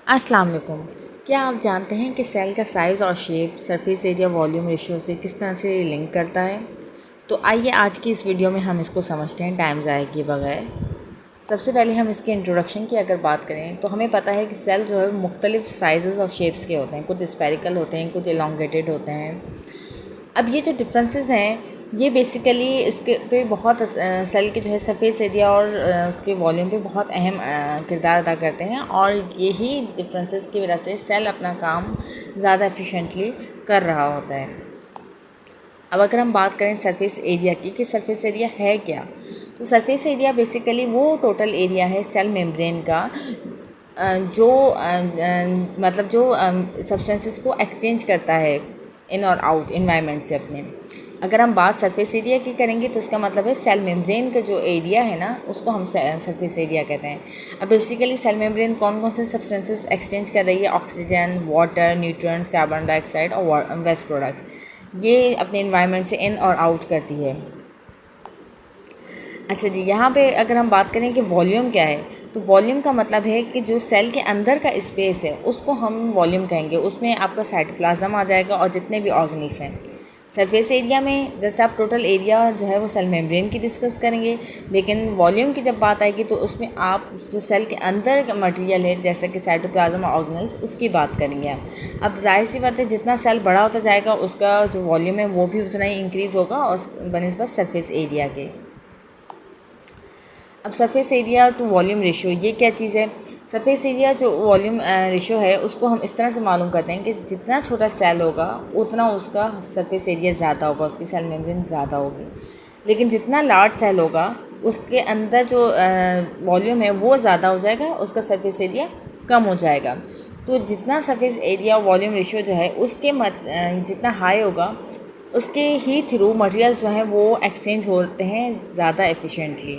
अस्सलाम वालेकुम। क्या आप जानते हैं कि सेल का साइज़ और shape surface area volume ratio से किस तरह से लिंक करता है? तो आइए आज की इस वीडियो में हम इसको समझते हैं टाइम ज़ाया किए बगैर। सबसे पहले हम इसके इंट्रोडक्शन की अगर बात करें तो हमें पता है कि सेल जो है मुख्तलिफ साइज़ और शेप्स के होते हैं। कुछ स्फेरिकल होते हैं, कुछ एलोंगेटेड होते हैं। अब ये जो डिफरेंसेस हैं ये बेसिकली इसके पे बहुत सेल के जो है सरफेस एरिया और उसके वॉल्यूम पे बहुत अहम किरदार अदा करते हैं और यही डिफरेंसेस की वजह से सेल अपना काम ज़्यादा एफिशिएंटली कर रहा होता है। अब अगर हम बात करें सरफेस एरिया की कि सरफेस एरिया है क्या, तो सरफेस एरिया बेसिकली वो टोटल एरिया है सेल मेम्ब्रेन का जो मतलब जो सब्सटेंसेस को एक्सचेंज करता है इन और आउट इन्वायरमेंट से अपने। अगर हम बात सरफेस एरिया की करेंगे तो इसका मतलब है सेल मेम्ब्रेन का जो एरिया है ना उसको हम सरफेस एरिया कहते हैं। अब बेसिकली सेल मेम्ब्रेन कौन कौन से सब्सटेंसेस एक्सचेंज कर रही है? Oxygen, water, nutrients, carbon dioxide और वेस्ट प्रोडक्ट्स, ये अपने इन्वायरमेंट से इन और आउट करती है। अच्छा जी, यहाँ पे अगर हम बात करें कि वॉल्यूम क्या है, तो वॉल्यूम का मतलब है कि जो सेल के अंदर का स्पेस है उसको हम वॉल्यूम कहेंगे। उसमें आपका साइटोप्लाज्म आ जाएगा और जितने भी ऑर्गेनल्स हैं। सरफेस एरिया में जैसे आप टोटल एरिया जो है वो सेल मेम्ब्रेन की डिस्कस करेंगे, लेकिन वॉल्यूम की जब बात आएगी तो उसमें आप जो सेल के अंदर का मटेरियल है जैसे कि साइटोप्लाज्म और ऑर्गेनल्स उसकी बात करेंगे आप। अब जाहिर सी बात है जितना सेल बड़ा होता जाएगा उसका जो वॉल्यूम है वो भी उतना ही इंक्रीज़ होगा और बनिस्बत सरफेस एरिया के। अब surface area to volume ratio ये क्या चीज़ है? सरफेस एरिया जो वॉल्यूम रेशियो है उसको हम इस तरह से मालूम करते हैं कि जितना छोटा सेल होगा उतना उसका सरफेस एरिया ज़्यादा होगा, उसकी सेल मेम्ब्रेन ज़्यादा होगी। लेकिन जितना लार्ज सेल होगा उसके अंदर जो वॉल्यूम है वो ज़्यादा हो जाएगा, उसका सरफेस एरिया कम हो जाएगा। तो जितना सरफेस एरिया वॉल्यूम रेशियो जो है उसके जितना हाई होगा उसके ही थ्रू मटेरियल्स जो हैं वो एक्सचेंज होते हैं ज़्यादा एफिशिएंटली।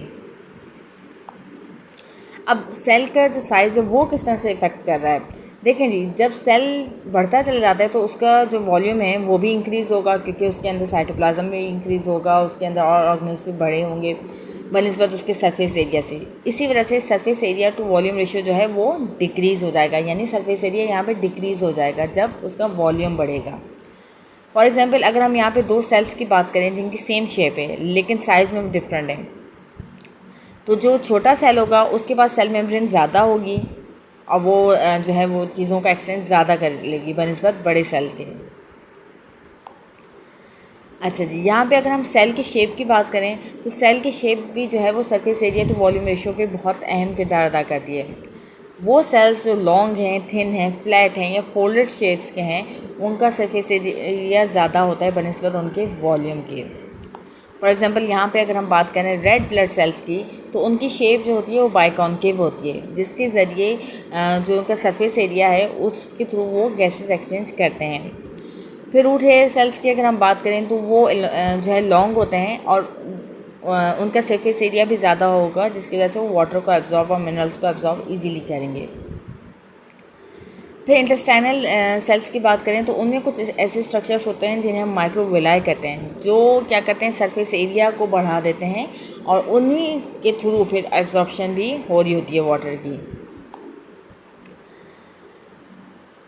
अब सेल का जो साइज़ है वो किस तरह से इफ़ेक्ट कर रहा है? देखें जी, जब सेल बढ़ता चला जाता है तो उसका जो वॉल्यूम है वो भी इंक्रीज़ होगा क्योंकि उसके अंदर साइटोप्लाज्म भी इंक्रीज़ होगा, उसके अंदर और ऑर्गेनल्स भी बड़े होंगे बनिस्बत उसके सरफेस एरिया से। इसी वजह से surface area to volume ratio जो है वो डिक्रीज़ हो जाएगा, यानी सरफेस एरिया यहाँ पे डिक्रीज़ हो जाएगा जब उसका वॉल्यूम बढ़ेगा। फॉर एग्जांपल अगर हम यहाँ पे दो सेल्स की बात करें जिनकी सेम शेप है लेकिन साइज़ में डिफरेंट है, तो जो छोटा सेल होगा उसके पास सेल मेम्ब्रेन ज़्यादा होगी और वो जो है वो चीज़ों का एक्सचेंज ज़्यादा कर लेगी बनिस्बत बड़े सेल के। अच्छा जी, यहाँ पे अगर हम सेल की शेप की बात करें तो सेल की शेप भी जो है वो surface area to volume ratio पे बहुत अहम किरदार अदा करती है। वो सेल्स जो लॉन्ग हैं, थिन हैं, फ्लैट हैं या फोल्डेड शेप्स के हैं उनका सरफेस एरिया ज़्यादा होता है बनिस्बत उनके वॉल्यूम के। फॉर एग्ज़ाम्पल यहाँ पे अगर हम बात करें रेड ब्लड सेल्स की तो उनकी शेप जो होती है वो बाइकॉन्केव होती है, जिसके ज़रिए जो उनका सरफेस एरिया है उसके थ्रू वो गैसेस एक्सचेंज करते हैं। फिर रूट हेयर सेल्स की अगर हम बात करें तो वो जो है लॉन्ग होते हैं और उनका सरफेस एरिया भी ज़्यादा होगा जिसकी वजह से वो वाटर को एब्जॉर्ब और मिनरल्स को एब्जॉर्ब ईजीली करेंगे। फिर इंटेस्टाइनल सेल्स की बात करें तो उनमें कुछ ऐसे स्ट्रक्चर्स होते हैं जिन्हें हम माइक्रोविलाई कहते हैं, जो क्या करते हैं सरफेस एरिया को बढ़ा देते हैं और उन्हीं के थ्रू फिर एब्जॉर्प्शन भी हो रही होती है वाटर की।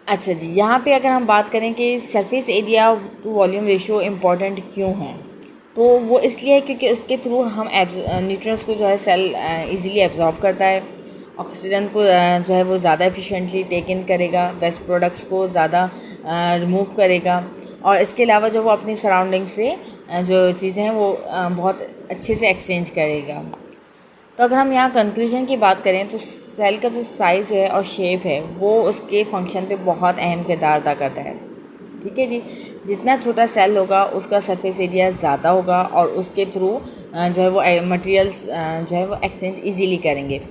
अच्छा जी, यहाँ पे अगर हम बात करें कि surface area to volume ratio important क्यों है, तो वो इसलिए है क्योंकि उसके थ्रू हम न्यूट्रिएंट्स को जो है सेल इजीली एब्जॉर्ब करता है, ऑक्सीजन को जो है वो ज़्यादा एफिशिएंटली टेक इन करेगा, वेस्ट प्रोडक्ट्स को ज़्यादा रिमूव करेगा और इसके अलावा जो वो अपनी सराउंडिंग से जो चीज़ें हैं वो बहुत अच्छे से एक्सचेंज करेगा। तो अगर हम यहाँ कंक्लूजन की बात करें तो सेल का जो साइज़ है और शेप है वो उसके फंक्शन पे बहुत अहम किरदार अदा करता है। ठीक है जी, जितना छोटा सेल होगा उसका सरफेस एरिया ज़्यादा होगा और उसके थ्रू जो है वो मटेरियल्स जो है वो एक्सचेंज इजीली करेंगे।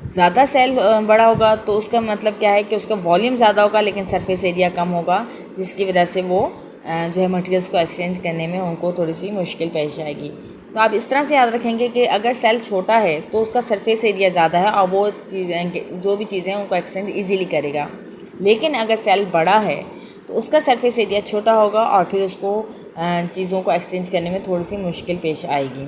ज़्यादा सेल बड़ा होगा तो उसका मतलब क्या है कि उसका वॉल्यूम ज़्यादा होगा लेकिन सरफेस एरिया कम होगा, जिसकी वजह से वो जो है मटेरियल्स को एक्सचेंज करने में उनको थोड़ी सी मुश्किल पेश आएगी। तो आप इस तरह से याद रखेंगे कि अगर सेल छोटा है तो उसका सरफेस एरिया ज़्यादा है और वो चीज़ें जो भी चीज़ें हैं उनको एक्सचेंज ईजीली करेगा, लेकिन अगर सेल बड़ा है तो उसका सरफेस एरिया छोटा होगा और फिर उसको चीज़ों को एक्सचेंज करने में थोड़ी सी मुश्किल पेश आएगी।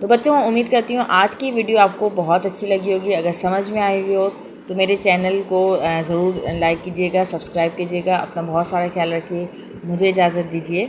तो बच्चों, उम्मीद करती हूँ आज की वीडियो आपको बहुत अच्छी लगी होगी। अगर समझ में आई हो तो मेरे चैनल को ज़रूर लाइक कीजिएगा, सब्सक्राइब कीजिएगा। अपना बहुत सारा ख्याल रखिए। मुझे इजाज़त दीजिए।